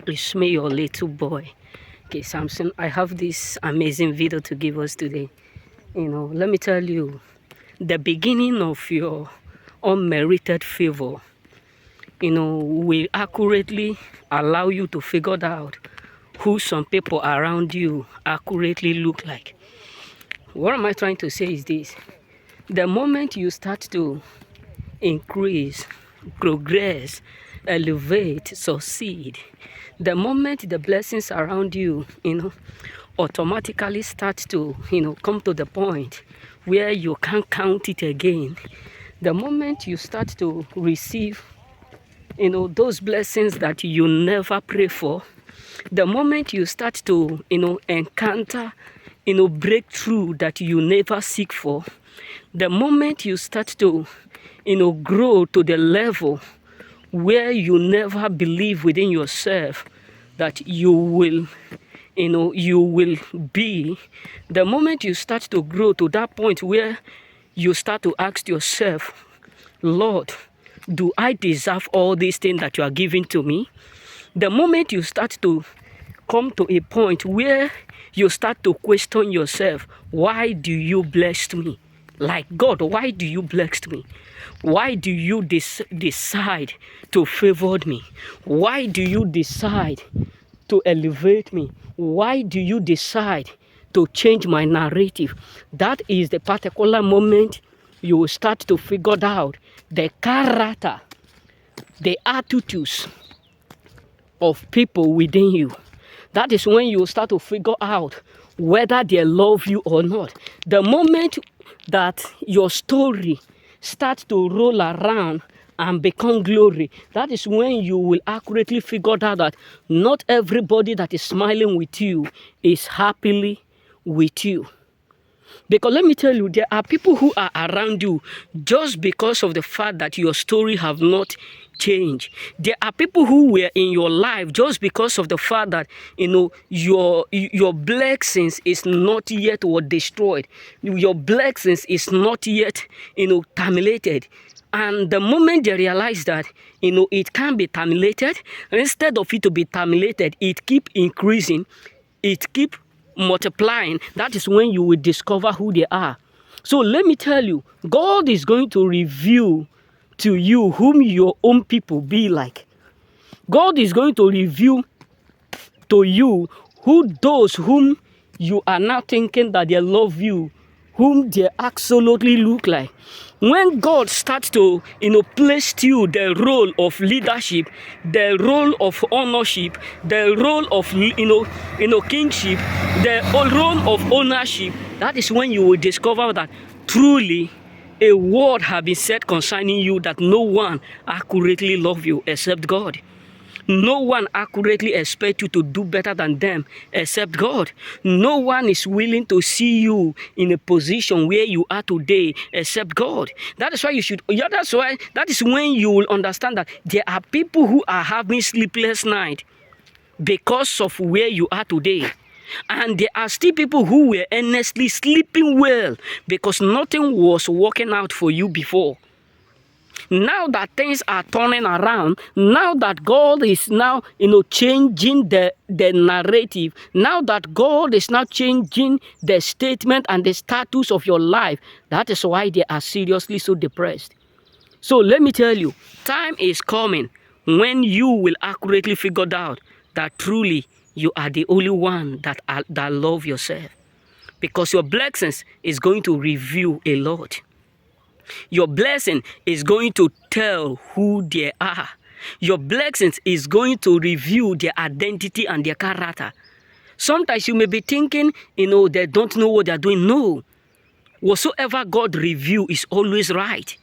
It's me, your little boy. Okay, Samson, I have this amazing video to give us today. Let me tell you, the beginning of your unmerited favor, will accurately allow you to figure out who some people around you accurately look like. What am I trying to say is this. The moment you start to increase, progress, elevate, succeed, the moment the blessings around you, automatically start to, come to the point where you can't count it again, the moment you start to receive, those blessings that you never pray for, the moment you start to, encounter, breakthrough that you never seek for, the moment you start to, grow to the level where you never believe within yourself that you will, you will be, the moment you start to grow to that point where you start to ask yourself, Lord, do I deserve all these things that you are giving to me? The moment you start to come to a point where you start to question yourself, why do you bless me? Like, God, why do you bless me? Why do you decide to favor me? Why do you decide to elevate me? Why do you decide to change my narrative? That is the particular moment you will start to figure out the character, the attitudes of people within you. That is when you start to figure out whether they love you or not. The moment that your story starts to roll around and become glory, that is when you will accurately figure out that not everybody that is smiling with you is happily with you. Because let me tell you, there are people who are around you just because of the fact that your story have not changed. There are people who were in your life just because of the fact that, your blessings is not yet or destroyed. Your blessings is not yet, terminated. And the moment they realize that, it can be terminated, instead of it to be terminated, it keep increasing, it keep multiplying. That is when you will discover who they are. So let me tell you, God is going to reveal to you whom your own people be like. God is going to reveal to you those whom you are now thinking that they love you, whom they absolutely look like. When God starts to, place you the role of leadership, the role of ownership, the role of, kingship, the role of ownership, that is when you will discover that truly a word has been said concerning you that no one accurately loves you except God. No one accurately expects you to do better than them except God. No one is willing to see you in a position where you are today except God. That is why that is when you will understand that there are people who are having sleepless nights because of where you are today. And there are still people who were earnestly sleeping well because nothing was working out for you before. Now that things are turning around, now that God is now, changing the narrative, now that God is now changing the statement and the status of your life, that is why they are seriously so depressed. So let me tell you, time is coming when you will accurately figure out that truly you are the only one that love yourself. Because your blessings is going to reveal a lot. Your blessing is going to tell who they are. Your blessings is going to reveal their identity and their character. Sometimes you may be thinking, they don't know what they're doing. No. Whatsoever God reveals is always right.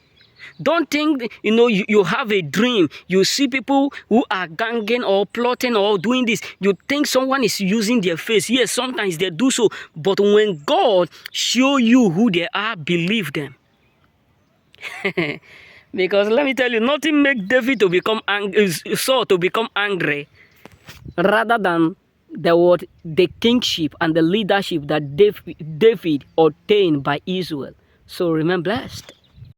Don't think, you have a dream. You see people who are ganging or plotting or doing this. You think someone is using their face. Yes, sometimes they do so. But when God shows you who they are, believe them. Because let me tell you, nothing makes David to become Saul to become angry rather than the kingship and the leadership that David obtained by Israel. So remain blessed.